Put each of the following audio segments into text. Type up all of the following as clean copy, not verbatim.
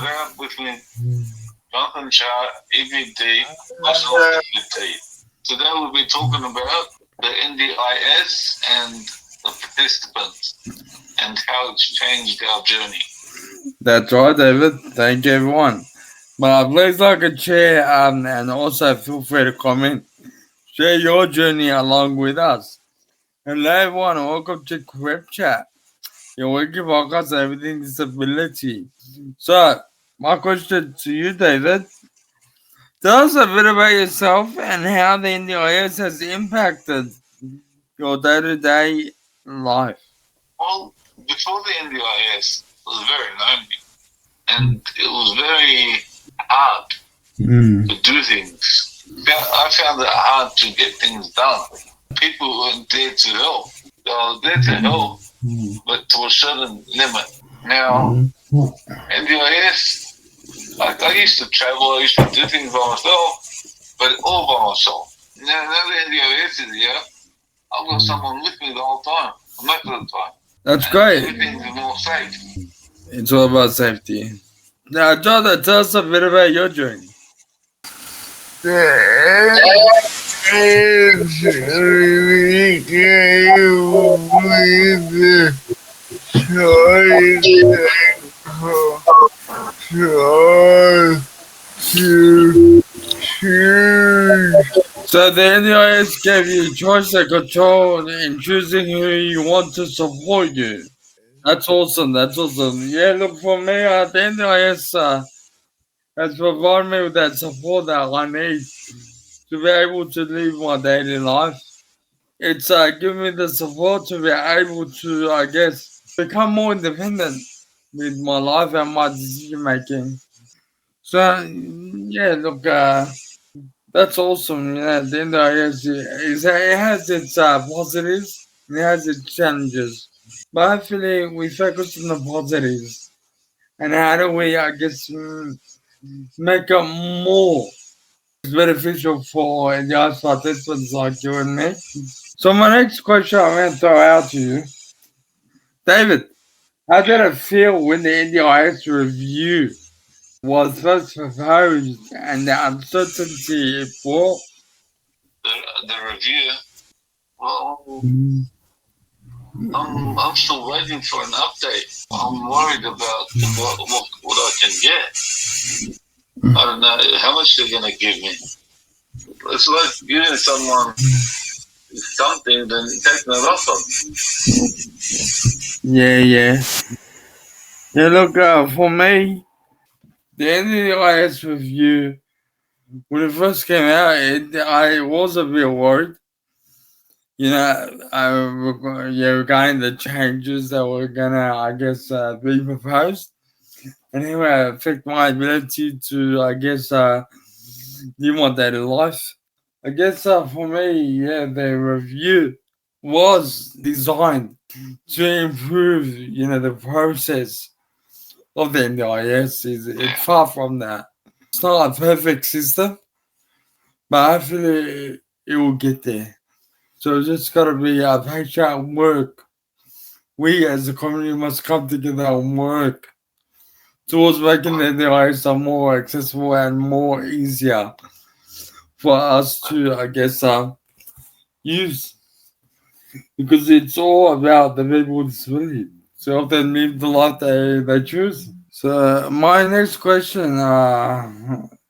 today with me, Jonathan Shar, Ibby D, myself, David T. Today we'll be talking about the NDIS and the participants and how it's changed our journey. That's right, David. Thank you, everyone. Please like and share, and also feel free to comment. Share your journey along with us. Hello, everyone. Welcome to CripChat, your weekly podcast on everything disability. So, my question to you, David, tell us a bit about yourself and how the NDIS has impacted your day-to-day life. Well, before the NDIS, it was very lonely and it was very hard to do things. I found it hard to get things done. People weren't there to help. They were there to help, but to a certain limit. Now, NDIS, I used to travel, I used to do things by myself, but all by myself. Now the NDIS is here, I've got someone with me the whole time, most of the time. That's great. Everything's more safe. It's all about safety. Now, Jonathan, tell us a bit about your journey. So the NDIS gave you choice and control in choosing who you want to support you. That's awesome. That's awesome. Yeah, look, for me, the NDIS has provided me with that support that I need to be able to live my daily life. It's given me the support to be able to, I guess, become more independent with my life and my decision making. So, yeah, look, that's awesome. Yeah, the NDIS, it has its positives and it has its challenges. But hopefully, we focus on the positives. And how do we, I guess, make it more beneficial for NDIS participants like you and me? So my next question I'm going to throw out to you, David, how did it feel when the NDIS review was first proposed and the uncertainty it brought? The review, well, I'm still waiting for an update. I'm worried about what I can get. I don't know how much they're going to give me. It's like giving someone something, then taking it off them. Yeah. Yeah, look, for me, the NDIS review, when it first came out, I was a bit worried. Regarding the changes that were gonna, I guess, be proposed, and it would affect my ability to, I guess, live my daily life. I guess for me, yeah, the review was designed to improve, the process of the NDIS. It's far from that. It's not a perfect system, but hopefully it will get there. So it's just got to be patient work. We as a community must come together and work towards making the NDIS more accessible and more easier for us to, I guess, use. Because it's all about the people with disability. So help them live the life they choose. So my next question,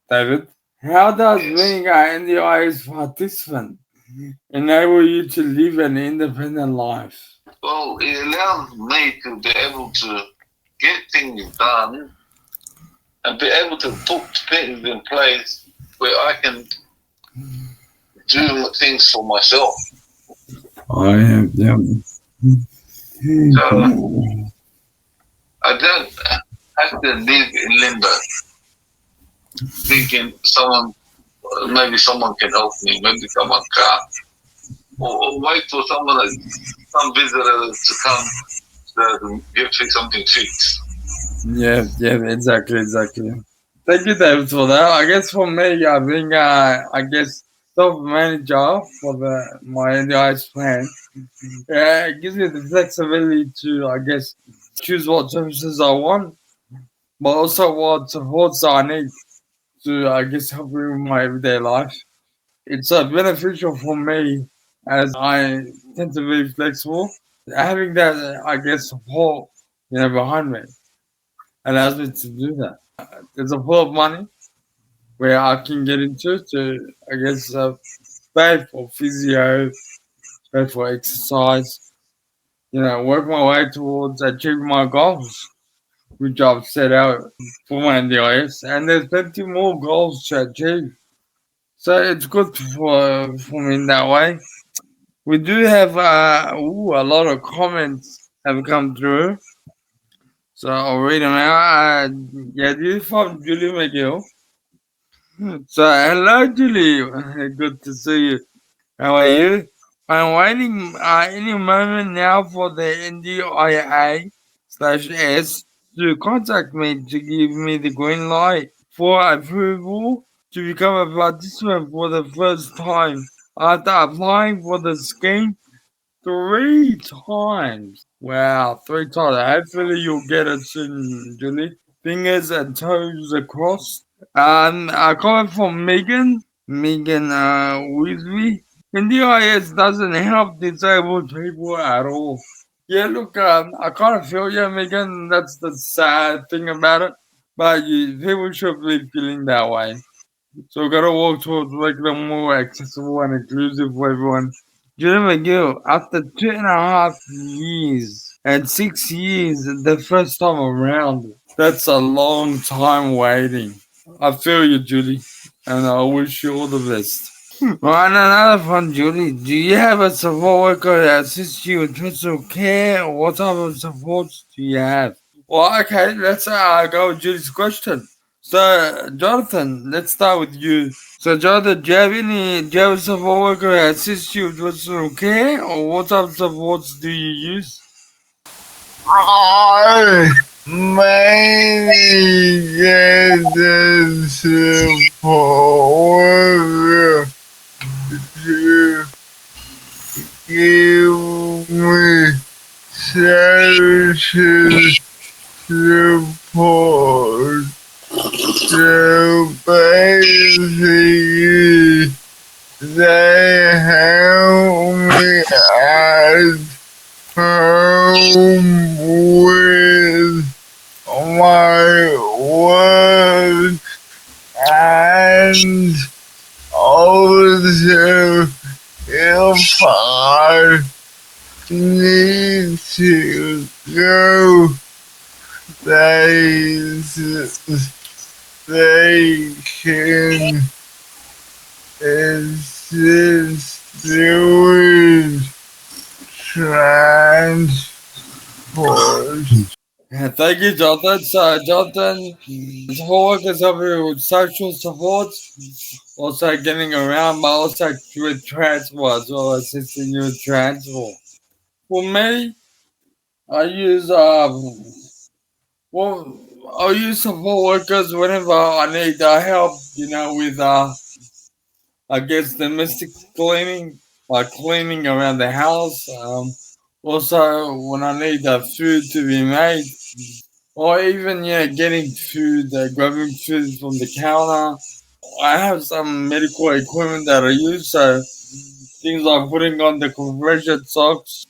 David, how does being an NDIS participant enable you to live an independent life? Well, it allows me to be able to get things done and be able to put things in place where I can do things for myself. I have them. So I don't have to live in limbo, thinking maybe someone can help me, maybe someone can't, or wait for some visitor to come to get something fixed. Yeah, exactly. Thank you, David, for that. I guess for me, being self-manager for my NDIS plan, it gives me the flexibility to, I guess, choose what services I want. but also what supports I need to, I guess, help me with my everyday life. It's beneficial for me as I tend to be flexible. Having that, I guess, support, behind me allows me to do that. There's a pool of money where I can get into to, I guess, pay for physio, pay for exercise, work my way towards achieving my goals, which I've set out for my NDIS, and there's plenty more goals to achieve. So it's good for me in that way. We do have a lot of comments have come through, so I'll read them out. Yeah, this is from Julie McGill. So hello, Julie. Good to see you. How are you? I'm waiting any moment now for the NDIA/S to contact me to give me the green light for approval to become a participant for the first time after applying for the scheme 3 times. Wow, 3 times. Hopefully you'll get it soon, Julie. Fingers and toes across. A comment from Megan. Megan Weasley. NDIS doesn't help disabled people at all. Yeah, look, I kind of feel you, Megan. That's the sad thing about it. But people should be feeling that way. So we gotta work towards making them more accessible and inclusive for everyone. Julie McGill, after 2.5 years and 6 years the first time around, that's a long time waiting. I feel you, Julie, and I wish you all the best. Right, another one, Julie. Do you have a support worker that assists you with personal care, or what type of supports do you have? Well, okay, let's go with Julie's question. So, Jonathan, let's start with you. So, Jonathan, do you have a support worker that assists you with personal care, or what type of supports do you use? I mainly get the support to give me social support. So basically, they help me at home with my work and also if I need to go places, they can assist with transport. Thank you, Jonathan. So, Jonathan, support workers help you with social support, also getting around, but also with transport as well, assisting you with transport. For me, I use well, I use support workers whenever I need help, with I guess domestic cleaning, like cleaning around the house. Also when I need food to be made, or even getting food, grabbing food from the counter. I have some medical equipment that I use, so things like putting on the compression socks.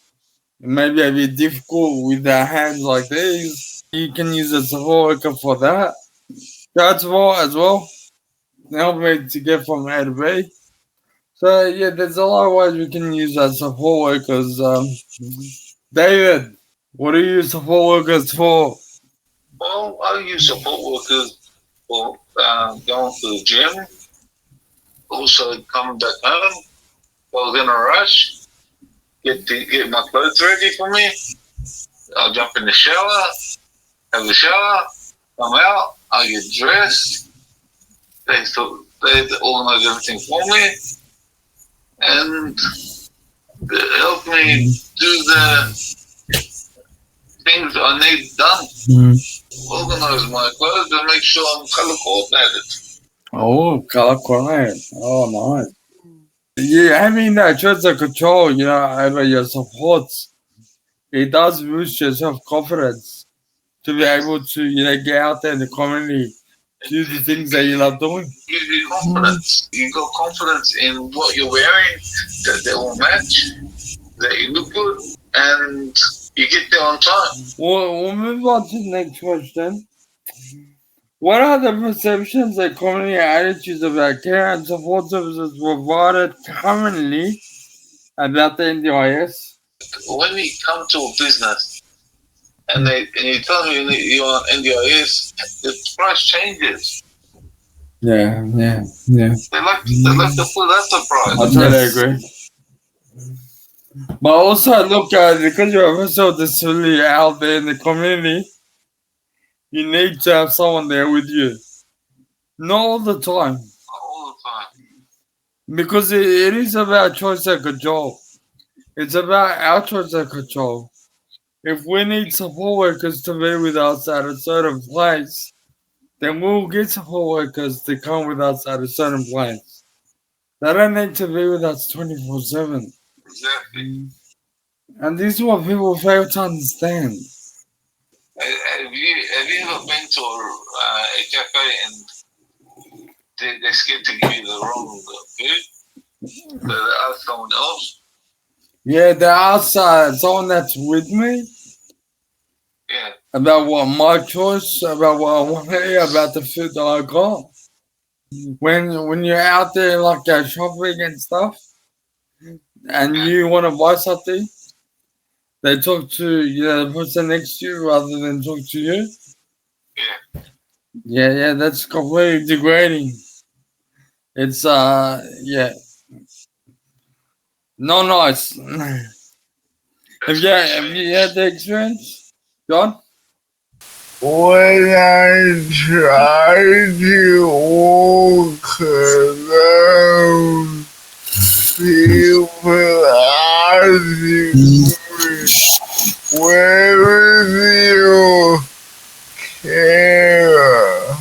Maybe a bit difficult with the hands like these. You can use a support worker for that. Transport as well. Help me to get from A to B. So yeah, there's a lot of ways we can use our support workers. David, what do you use support workers for? Well, I use support workers for going to the gym, also coming back home. If I was in a rush, get my clothes ready for me. I'll jump in the shower, have a shower, come out, I get dressed. They organize everything for me, and they help me do the things I need done. Organize my clothes and make sure I'm color coordinated. Oh, color coordinated. Oh, nice. Yeah, having that choice of control, over your supports, it does boost your self confidence. to be able to get out there in the community, do the things that you love doing. Gives you confidence. You got confidence in what you're wearing, that they will match, that you look good, and you get there on time. We'll move on to the next question. What are the perceptions and community attitudes about care and support services provided currently about the NDIS? When you come to a business and you tell me you're on NDIS, the price changes. Yeah. They like to put that the price. I totally agree. But also, look, because you're a person with disability out there in the community, you need to have someone there with you. Not all the time. All the time. Because it is about choice and control. It's about our choice and control. If we need support workers to be with us at a certain place, then we'll get support workers to come with us at a certain place. They don't need to be with us 24/7. Exactly. And this is what people fail to understand. Have you ever been to a cafe and they're scared to give you the wrong food? So they ask someone else? Yeah, they ask someone that's with me about what my choice, about what I want to eat, about the food that I got. When you're out there like shopping and stuff, and you want to buy something, they talk to the person next to you rather than talk to you. Yeah, that's completely degrading. It's not nice. Have you had the experience, John? When I tried to walk around, people asked me, where is your care?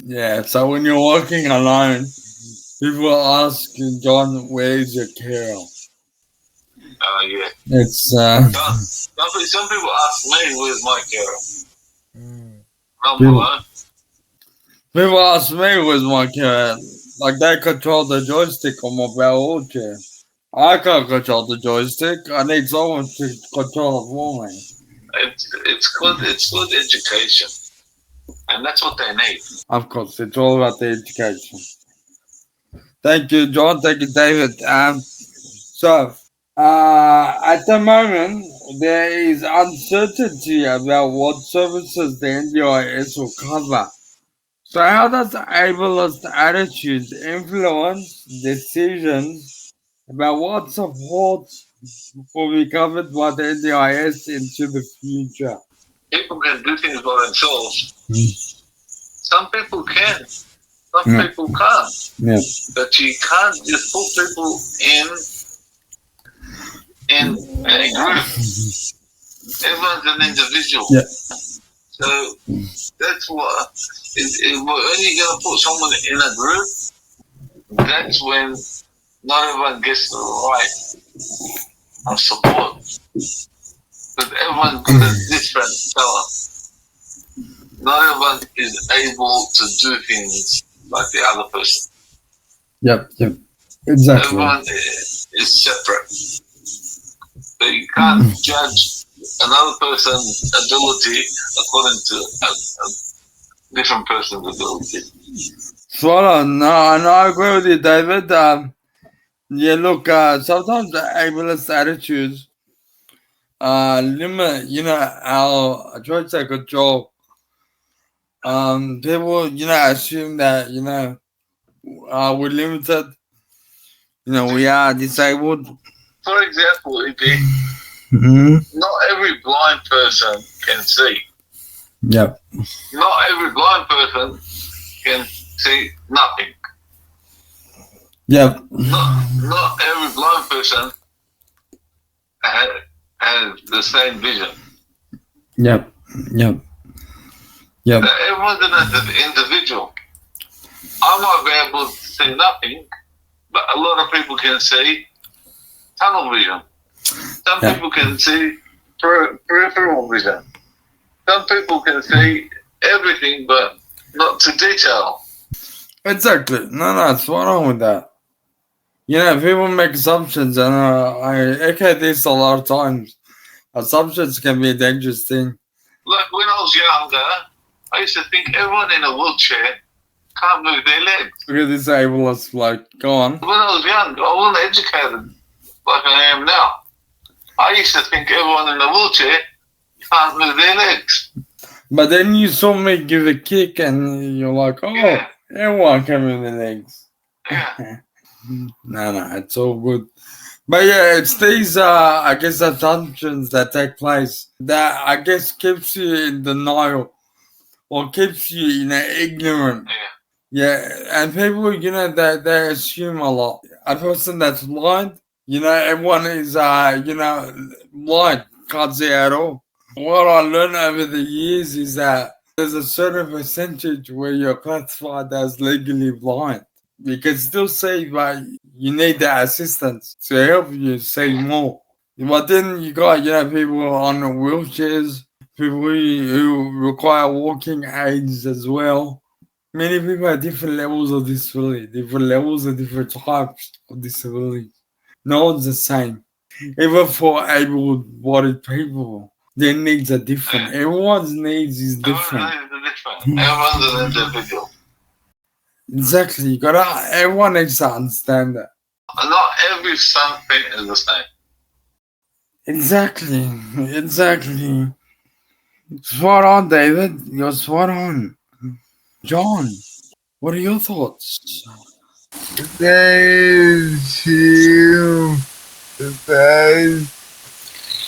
Yeah, so when you're walking alone, people ask John, where's your care? Yeah. It's some people ask me where's my care. People ask me where's my care. Like they control the joystick on my barrel chair. I can't control the joystick. I need someone to control it for me. It's good education, and that's what they need. Of course, it's all about the education. Thank you, John. Thank you, David. So, at the moment, there is uncertainty about what services the NDIS will cover. So, how does ableist attitudes influence decisions about what supports will be covered by the NDIS into the future? People can do things by themselves. Some people can. Some people can't. Yeah. But you can't just put people in a group. Everyone's an individual. Yeah. So that's what. When you're going to put someone in a group, that's when not everyone gets the right support. Because everyone's got a different talent. Not everyone is able to do things like the other person. Yep, exactly. Everyone is separate. So you can't judge another person's ability according to a different person's ability. Spot on. No, I agree with you, David. Look, sometimes the ableist attitudes limit, our choice and control. People, assume that, we're limited. We are disabled. For example, Ibby, not every blind person can see. Yep. Not every blind person can see nothing. Yep. Not every blind person has the same vision. Yep. Everyone's an individual. I might be able to see nothing, but a lot of people can see tunnel vision. Some people can see peripheral vision. Some people can see everything, but not to detail. Exactly. No, it's spot on with that. People make assumptions, and I echo this a lot of times. Assumptions can be a dangerous thing. Like when I was younger, I used to think everyone in a wheelchair can't move their legs. Look at this ableist bloke. Go on. When I was young, I wasn't educated like I am now. I used to think everyone in a wheelchair can't move their legs. But then you saw me give a kick, and you're like, oh, yeah. Everyone can move their legs. Yeah. No, it's all good. But yeah, it's these, I guess, assumptions that take place that, I guess, keeps you in denial or keeps you, ignorant. Yeah, and people, they assume a lot. A person that's blind, everyone is, blind, can't see at all. What I learned over the years is that there's a certain percentage where you're classified as legally blind. You can still see, but you need that assistance to help you see more. But then you got, people on wheelchairs, people who require walking aids as well. Many people have different levels of disability, different levels of different types of disability. No one's the same. Even for able-bodied people, their needs are different. Everyone's needs is different. Everyone's an individual. Exactly. Everyone needs to understand that. Not every something is the same. Exactly. Spot on, David. You're spot on. John, what are your thoughts? Thank you. Thank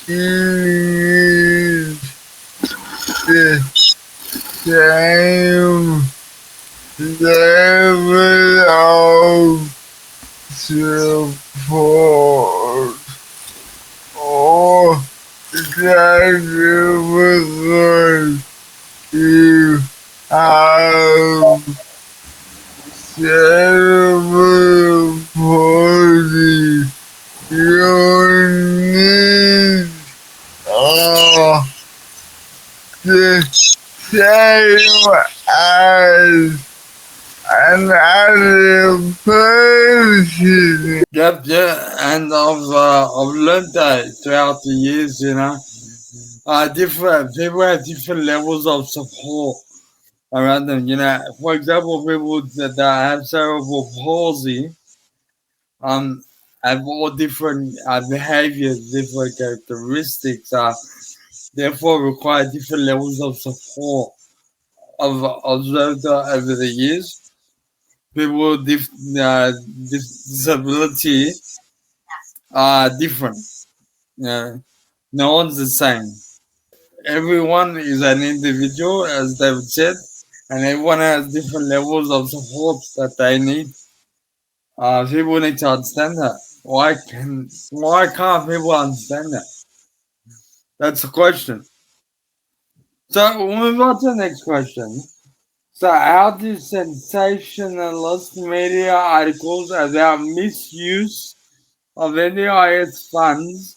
you. The same level of support or because you have cerebral palsy, your needs are the same as another person. Yep, yeah, and I've learned that throughout the years, different people have different levels of support around them. For example, people that have cerebral palsy, have all different behaviors, different characteristics, therefore require different levels of support. I've observed over the years. People with disability are different. No one's the same. Everyone is an individual, as David said, and everyone has different levels of support that they need. People need to understand that. Why can't people understand that? That's the question. So we'll move on to the next question. So how do sensationalist media articles about misuse of NDIS funds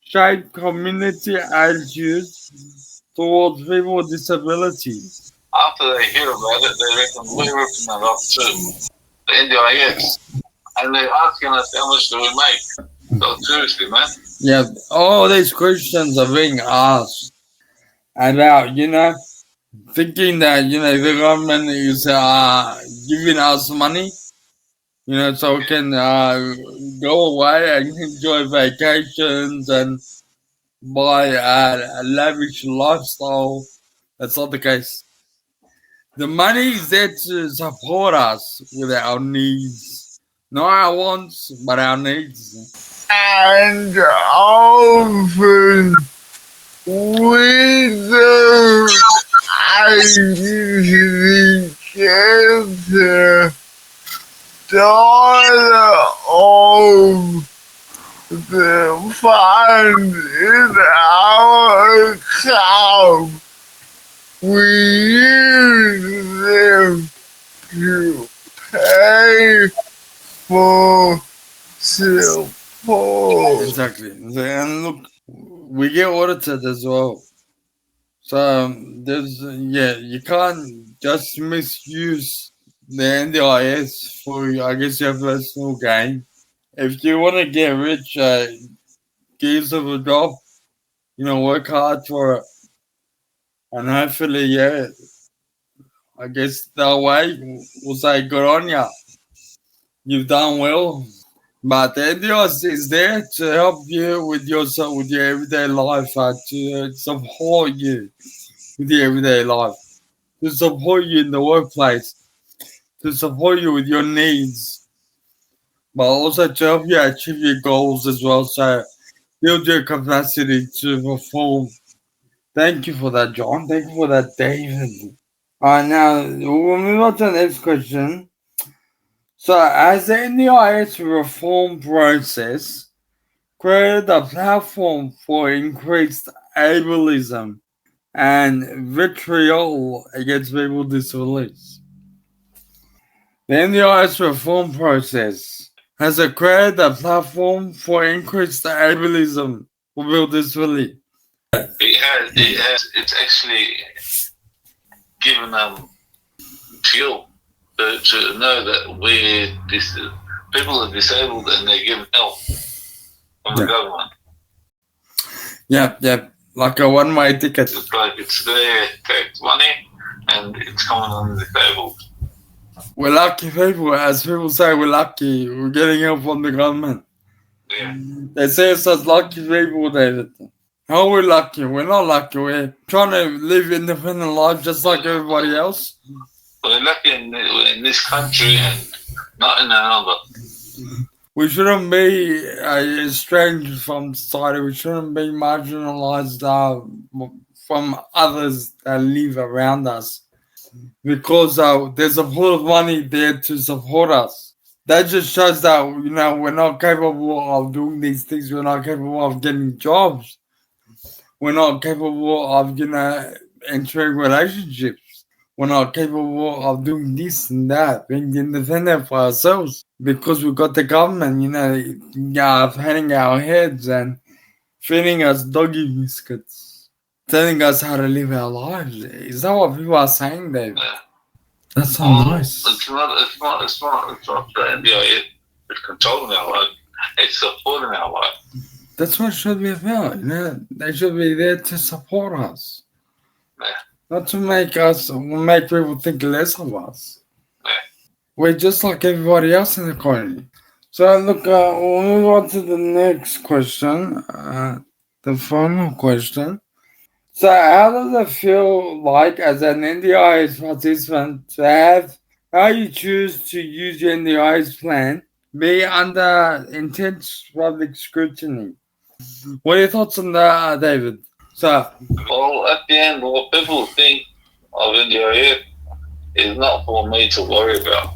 shape community attitudes towards people with disabilities? After they hear about it, they reckon we're ripping that off too. The NDIS. And they're asking us how much do we make. So seriously, man. Yeah, all these questions are being asked about, thinking that, the government is giving us money, so we can go away and enjoy vacations and buy a lavish lifestyle. That's not the case. The money is there to support us with our needs. Not our wants, but our needs. And often we don't actually get the dollar of the fund in our account. We use them to pay for support. Exactly. And look, we get audited as well. So you can't just misuse the NDIS for, I guess, your personal gain. If you want to get rich, get yourself a job, work hard for it. And hopefully, I guess that way we'll say good on ya. You've done well. But the NDIS is there to help you with your everyday life, to support you with your everyday life, to support you in the workplace, to support you with your needs, but also to help you achieve your goals as well. So build your capacity to perform. Thank you for that, John. Thank you for that, David. All right, now we'll move on to the next question. So, as the NDIS reform process created a platform for increased ableism and vitriol against people with disabilities. The NDIS reform process has created a platform for increased ableism for people with disabilities. It's actually given them fuel to know that people are disabled and they're given help from the government. Yep. Like a one-way ticket. It's like it's their tax money and it's coming on the disabled. We're lucky people, as people say, we're lucky. We're getting help from the government. Yeah. They say us as lucky people, David. How are we lucky? We're not lucky. We're trying to live independent lives just like everybody else. We're lucky in this country and not in another. We shouldn't be estranged from society. We shouldn't be marginalized from others that live around us. Because there's a pool of money there to support us. That just shows that, we're not capable of doing these things. We're not capable of getting jobs. We're not capable of, entering relationships. We're not capable of doing this and that, being independent for ourselves. Because we've got the government, patting our heads and feeding us doggy biscuits. Telling us how to live our lives. Is that what people are saying, Dave? Yeah. That's so nice. It's not the NDIS that's controlling our life. It's supporting our life. That's what it should be about. They should be there to support us. Yeah. Not to make people think less of us. Yeah. We're just like everybody else in the colony. So look, we'll move on to the next question. The final question. So how does it feel like as an NDIS participant to have how you choose to use your NDIS plan be under intense public scrutiny? What are your thoughts on that, David? Well, at the end, what people think of NDIS is not for me to worry about.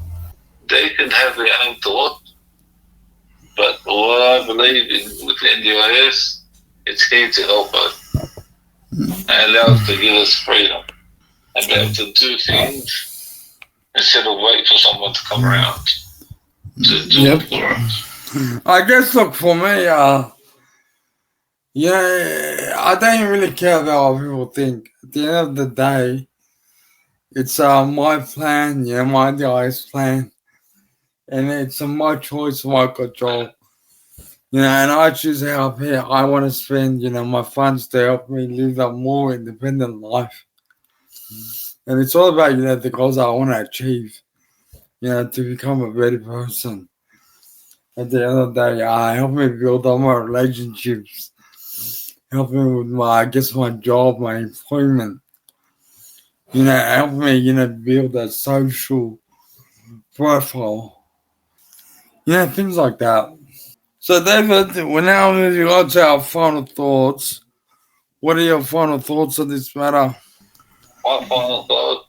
They can have their own thoughts, but what I believe with NDIS, it's here to help us and allow us to give us freedom and be able to do things instead of wait for someone to come around to do it for us. I guess, look, for me, I don't really care about what people think. At the end of the day, it's my plan, my NDIS plan, and it's my choice, my control. And I choose how I want to spend, my funds to help me live a more independent life. And it's all about, the goals I want to achieve, to become a better person. At the end of the day, help me build all my relationships, help me with my job, my employment. Help me, build a social profile. Things like that. So, David, we're now moving on to our final thoughts. What are your final thoughts on this matter? My final thought,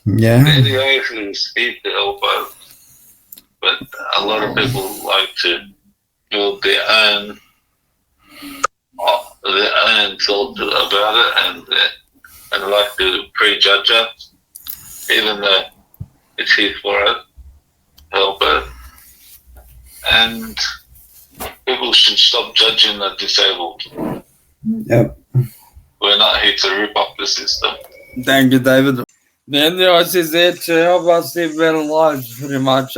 the NDIS is here to help us, but a lot of people like to build their own thoughts about it and like to prejudge us, even though it's here for us, help us. And people should stop judging the disabled. Yep. We're not here to rip up the system. Thank you, David. The NDIS is there to help us live better lives, pretty much.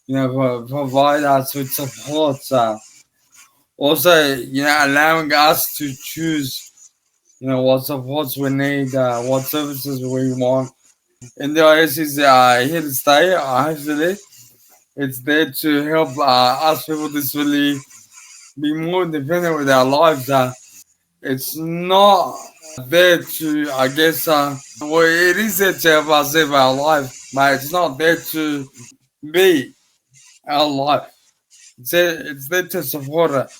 Provide us with supports. Also, allowing us to choose, what supports we need, what services we want. NDIS is here to stay. Hopefully, it's there to help us people with disability be more independent with our lives. It's not there to, I guess, well, it is there to help us live our life, but it's not there to be our life. It's there to support it.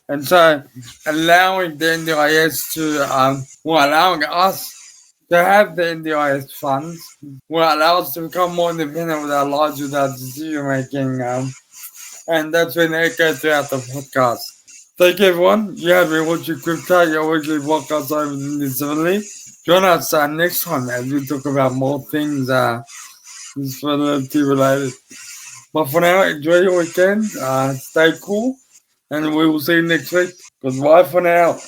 And so, allowing the NDIS to, allowing us to have the NDIS funds will allow us to become more independent with our lives, with our decision making. And that's been echoed throughout the podcast. Thank you, everyone. You have been watching CripChat, your weekly podcast over disability. Join us next time as we talk about more things disability related. But for now, enjoy your weekend, stay cool, and we will see you next week. Goodbye for now.